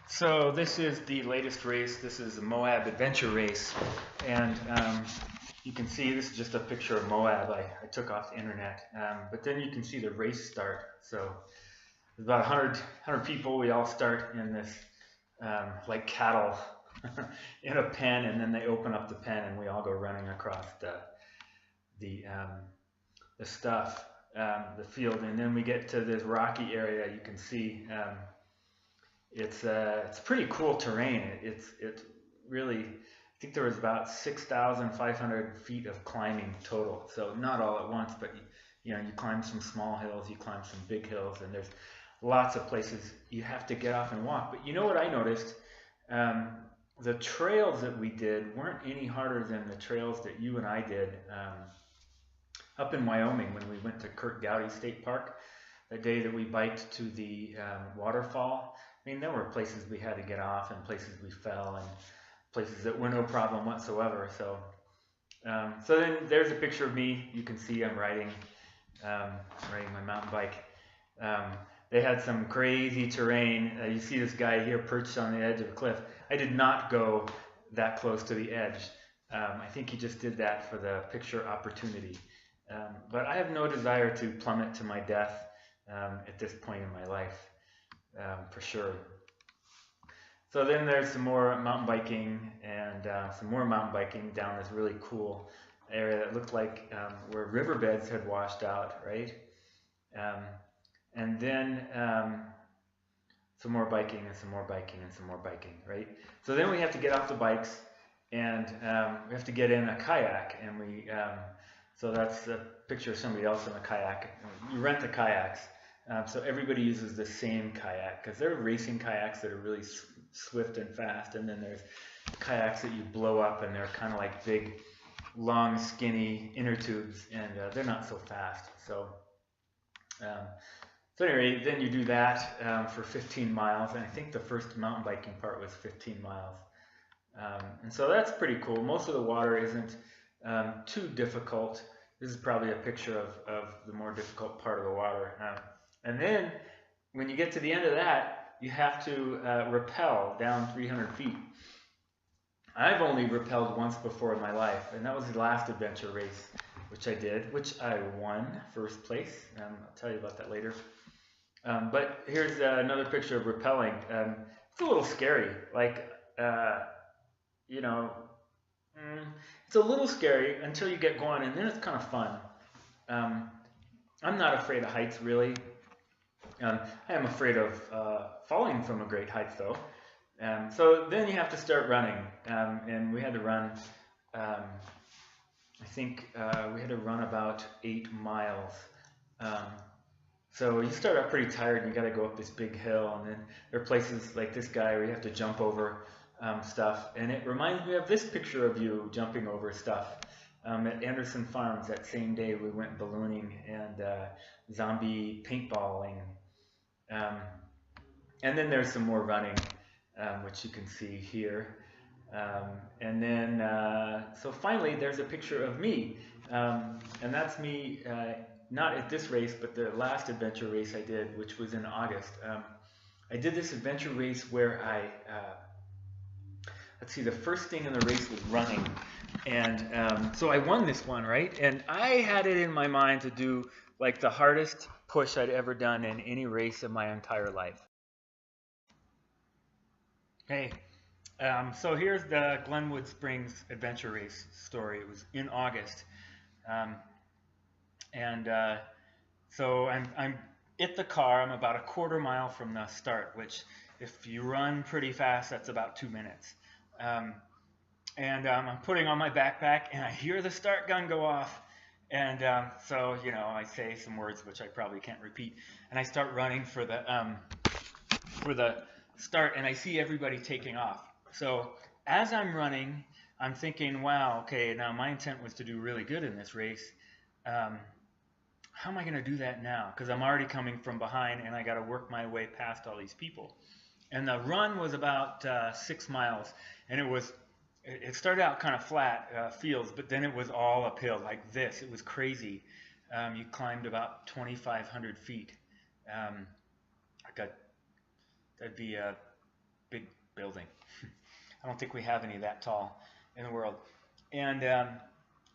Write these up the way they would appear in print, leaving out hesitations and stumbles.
So this is the latest race. This is the Moab Adventure Race, and you can see this is just a picture of Moab I took off the internet. But then you can see the race start. So there's about 100 people. We all start in this like cattle in a pen, and then they open up the pen, and we all go running across the stuff, the field, and then we get to this rocky area. You can see. It's pretty cool terrain. It's really, I think there was about 6,500 feet of climbing total. So not all at once, but you climb some small hills, you climb some big hills, and there's lots of places you have to get off and walk. But you know what I noticed? The trails that we did weren't any harder than the trails that you and I did up in Wyoming when we went to Kurt Gowdy State Park. That day that we biked to the waterfall. I mean, there were places we had to get off and places we fell and places that were no problem whatsoever. So, so then there's a picture of me. You can see I'm riding my mountain bike. They had some crazy terrain. You see this guy here perched on the edge of a cliff. I did not go that close to the edge. I think he just did that for the picture opportunity. But I have no desire to plummet to my death at this point in my life. For sure. So then there's some more mountain biking and some more mountain biking down this really cool area that looked like where riverbeds had washed out, right? And then some more biking and some more biking and some more biking, right? So then we have to get off the bikes and we have to get in a kayak, and so that's a picture of somebody else in a kayak. You rent the kayaks. So everybody uses the same kayak because there are racing kayaks that are really swift and fast, and then there's kayaks that you blow up and they're kind of like big, long, skinny inner tubes, and they're not so fast. So, so anyway, then you do that for 15 miles, and I think the first mountain biking part was 15 miles. And so that's pretty cool. Most of the water isn't too difficult. This is probably a picture of the more difficult part of the water. And then, when you get to the end of that, you have to rappel down 300 feet. I've only rappelled once before in my life, and that was the last adventure race, which I did, which I won first place. I'll tell you about that later. But here's another picture of rappelling. It's a little scary. Like, it's a little scary until you get going, and then it's kind of fun. I'm not afraid of heights, really. I am afraid of falling from a great height, though. So then you have to start running, and we had to run, I think we had to run about 8 miles. So you start out pretty tired, and you got to go up this big hill, and then there are places like this guy where you have to jump over stuff. And it reminds me of this picture of you jumping over stuff. At Anderson Farms that same day we went ballooning and zombie paintballing. And then there's some more running, which you can see here. And then, so finally there's a picture of me. And that's me, not at this race, but the last adventure race I did, which was in August. I did this adventure race where let's see, the first thing in the race was running. And so I won this one, right? And I had it in my mind to do like the hardest push I'd ever done in any race of my entire life. Hey, so here's the Glenwood Springs Adventure Race story. It was in August. So I'm at the car. I'm about a quarter mile from the start, which if you run pretty fast, that's about 2 minutes. I'm putting on my backpack, and I hear the start gun go off. And so, I say some words which I probably can't repeat, and I start running for the start, and I see everybody taking off. So as I'm running, I'm thinking, wow, okay, now my intent was to do really good in this race. How am I going to do that now? Because I'm already coming from behind, and I got to work my way past all these people. And the run was about 6 miles, and it started out kind of flat fields, but then it was all uphill like this. It was crazy. You climbed about 2,500 feet. That'd be big building. I don't think we have any that tall in the world. And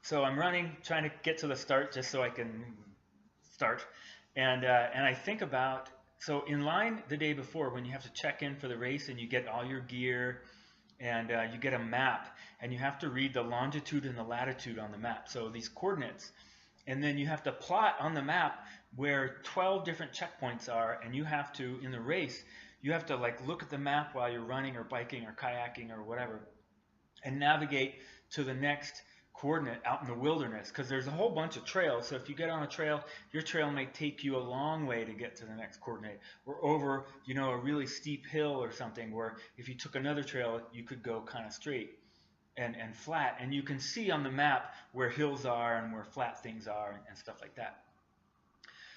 so I'm running, trying to get to the start just so I can start. And I think about, so in line the day before when you have to check in for the race and you get all your gear and you get a map and you have to read the longitude and the latitude on the map. So these coordinates. And then you have to plot on the map where 12 different checkpoints are, and you have to, in the race, you have to like look at the map while you're running or biking or kayaking or whatever and navigate to the next coordinate out in the wilderness, because there's a whole bunch of trails. So if you get on a trail, your trail may take you a long way to get to the next coordinate, or over, you know, a really steep hill or something, where if you took another trail, you could go kind of straight and flat, and you can see on the map where hills are and where flat things are and stuff like that.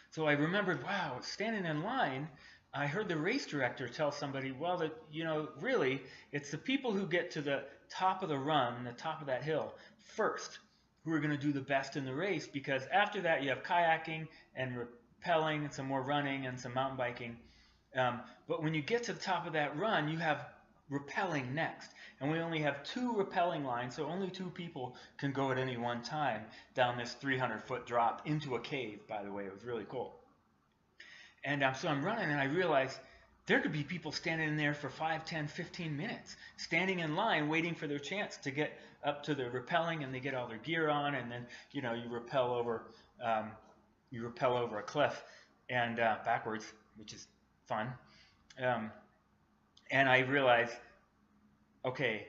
So I remembered, wow, standing in line, I heard the race director tell somebody, well, that, you know, really, it's the people who get to the top of the run, the top of that hill first, who are going to do the best in the race, because after that you have kayaking and rappelling and some more running and some mountain biking. But when you get to the top of that run, you have rappelling next. And we only have 2 rappelling lines, so only 2 people can go at any one time down this 300-foot drop into a cave, by the way. It was really cool. And so I'm running, and I realize there could be people standing in there for 5, 10, 15 minutes, standing in line waiting for their chance to get up to the rappelling, and they get all their gear on, and then, you know, you rappel over a cliff and backwards, which is fun. And I realized, okay,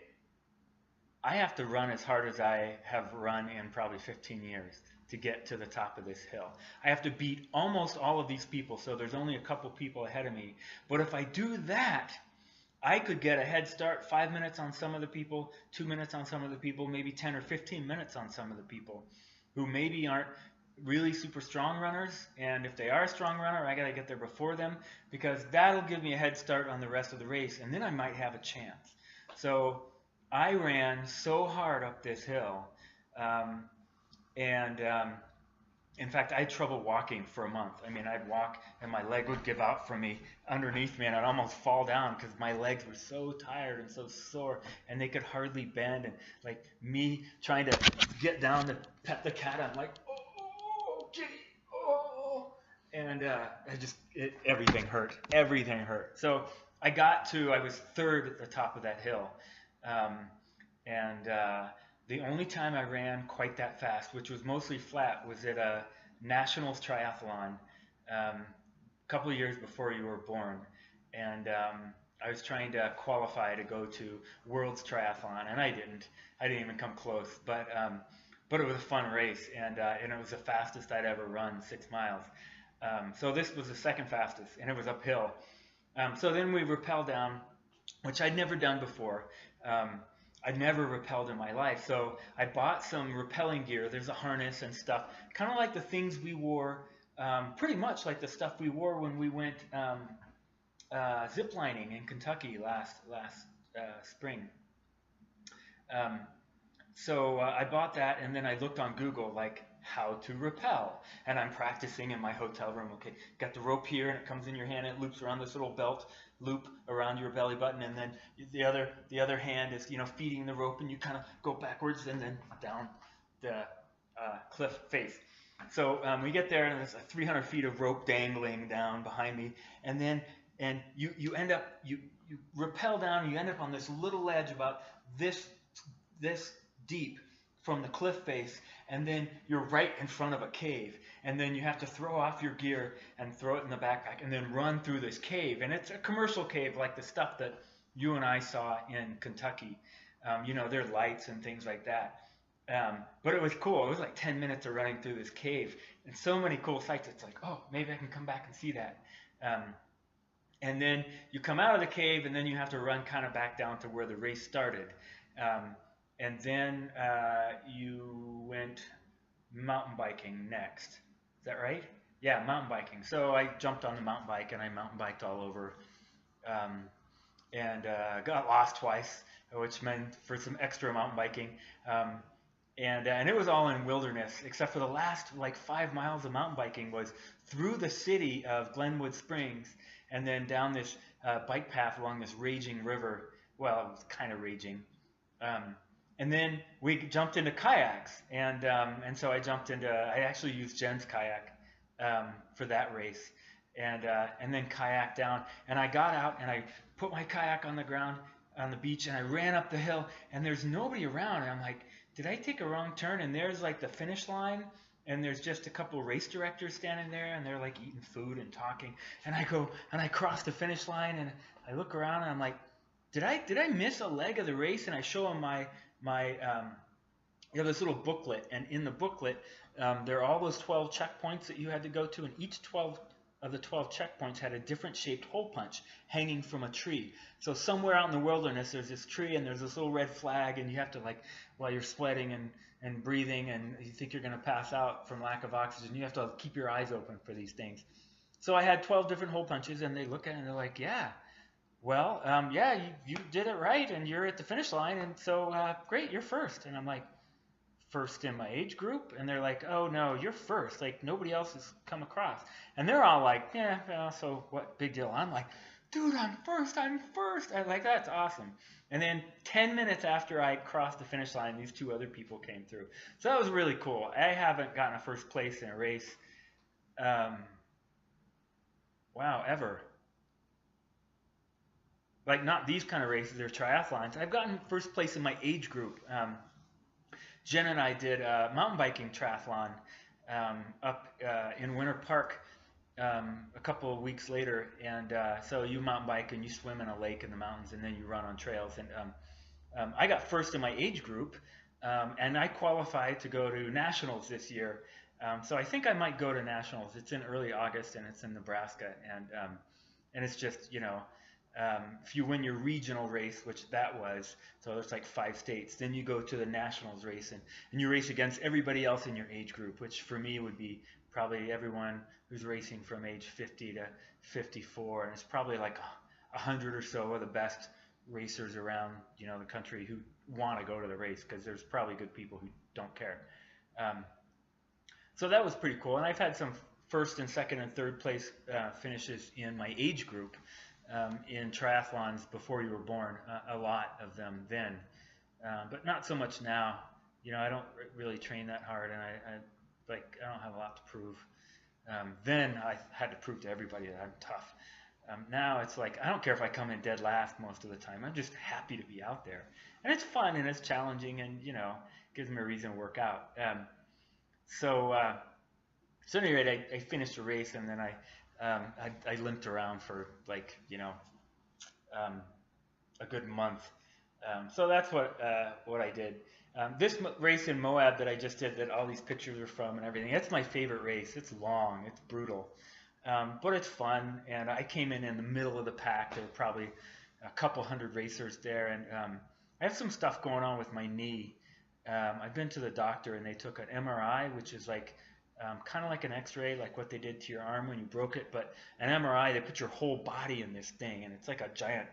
I have to run as hard as I have run in probably 15 years to get to the top of this hill. I have to beat almost all of these people, so there's only a couple people ahead of me. But if I do that, I could get a head start, 5 minutes on some of the people, 2 minutes on some of the people, maybe 10 or 15 minutes on some of the people who maybe aren't really super strong runners. And if they are a strong runner, I got to get there before them, because that'll give me a head start on the rest of the race, and then I might have a chance. So I ran so hard up this hill, in fact, I had trouble walking for a month. I mean, I'd walk and my leg would give out from me underneath me, and I'd almost fall down because my legs were so tired and so sore, and they could hardly bend. And like me trying to get down to pet the cat, I'm like, oh, kitty, oh, and everything hurt. Everything hurt. So I was third at the top of that hill, the only time I ran quite that fast, which was mostly flat, was at a Nationals triathlon a couple of years before you were born. And I was trying to qualify to go to World's Triathlon, and I didn't even come close. But it was a fun race, and it was the fastest I'd ever run, 6 miles. So this was the second fastest, and it was uphill. So then we rappelled down, which I'd never done before. I'd never rappelled in my life, so I bought some rappelling gear. There's a harness and stuff, kind of like the things we wore, pretty much like the stuff we wore when we went ziplining in Kentucky last spring. So I bought that, and then I looked on Google, like, how to rappel, and I'm practicing in my hotel room. Okay, got the rope here, and it comes in your hand, and it loops around this little belt loop around your belly button, and then the other hand is, you know, feeding the rope, and you kind of go backwards and then down the cliff face. So we get there, and there's 300 feet of rope dangling down behind me, and you end up, you rappel down, and you end up on this little ledge about this deep from the cliff face, and then you're right in front of a cave, and then you have to throw off your gear and throw it in the backpack and then run through this cave. And it's a commercial cave, like the stuff that you and I saw in Kentucky. You know, there are lights and things like that. But it was cool. It was like 10 minutes of running through this cave, and so many cool sights. It's like, oh, maybe I can come back and see that. And then you come out of the cave, and then you have to run kind of back down to where the race started. And then you went mountain biking next. Is that right? Yeah, mountain biking. So I jumped on the mountain bike, and I mountain biked all over, and got lost twice, which meant for some extra mountain biking. And it was all in wilderness, except for the last like 5 miles of mountain biking was through the city of Glenwood Springs, and then down this bike path along this raging river. Well, it was kind of raging. Um, and then we jumped into kayaks, and so I jumped into. I actually used Jen's kayak for that race, and then kayak down. And I got out and I put my kayak on the ground on the beach, and I ran up the hill, and there's nobody around, and I'm like, did I take a wrong turn? And there's like the finish line, and there's just a couple of race directors standing there, and they're like eating food and talking. And I go and I cross the finish line, and I look around, and I'm like, did I miss a leg of the race? And I show them my you have this little booklet, and in the booklet there are all those 12 checkpoints that you had to go to, and each 12 of the 12 checkpoints had a different shaped hole punch hanging from a tree. So somewhere out in the wilderness there's this tree, and there's this little red flag, and you have to, like, while you're sweating and breathing and you think you're going to pass out from lack of oxygen, you have to keep your eyes open for these things. So I had 12 different hole punches, and they look at it and they're like, yeah, well, yeah, you did it right, and you're at the finish line, and so great, you're first. And I'm like, first in my age group? And they're like, oh no, you're first, like nobody else has come across. And they're all like, yeah, well, so what, big deal. I'm like, dude, I'm first. I'm like, that's awesome. And then 10 minutes after I crossed the finish line, these two other people came through. So that was really cool. I haven't gotten a first place in a race, wow, ever. Like, not these kind of races or triathlons. I've gotten first place in my age group. Jen and I did a mountain biking triathlon up in Winter Park a couple of weeks later, and so you mountain bike and you swim in a lake in the mountains, and then you run on trails. And I got first in my age group, and I qualified to go to nationals this year. So I think I might go to nationals. It's in early August, and it's in Nebraska, and it's just, you know, if you win your regional race, which that was, so it's like 5 states, then you go to the nationals race, and you race against everybody else in your age group, which for me would be probably everyone who's racing from age 50 to 54, and it's probably like 100 or so of the best racers around, you know, the country who want to go to the race, because there's probably good people who don't care. So that was pretty cool, and I've had some first and second and third place finishes in my age group. In triathlons before you were born, a lot of them then, but not so much now. You know, I don't really train that hard, and I don't have a lot to prove. Then I had to prove to everybody that I'm tough. Now it's like, I don't care if I come in dead last most of the time. I'm just happy to be out there, and it's fun and it's challenging, and, you know, gives me a reason to work out. So at any rate, I finished the race, and then I limped around for, like, you know, a good month. So that's what I did. This race in Moab that I just did, that all these pictures are from and everything, that's my favorite race. It's long, it's brutal, but it's fun. And I came in the middle of the pack. There were probably a couple hundred racers there, and I have some stuff going on with my knee. I've been to the doctor, and they took an MRI, which is like kind of like an x-ray, like what they did to your arm when you broke it, but an MRI, they put your whole body in this thing, and it's like a giant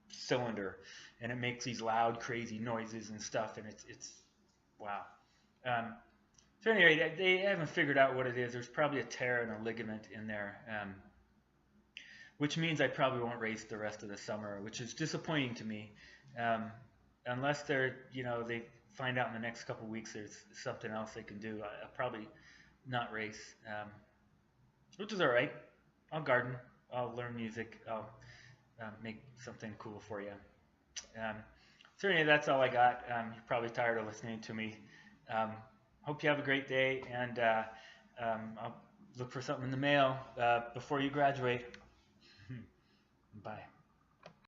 cylinder, and it makes these loud, crazy noises and stuff, and it's wow. So anyway, they haven't figured out what it is. There's probably a tear in a ligament in there, which means I probably won't race the rest of the summer, which is disappointing to me, unless they're, you know, they find out in the next couple of weeks there's something else they can do. I'll probably not race, which is all right. I'll garden, I'll learn music, I'll make something cool for you. So anyway, that's all I got. You're probably tired of listening to me. Hope you have a great day, and I'll look for something in the mail before you graduate. Bye.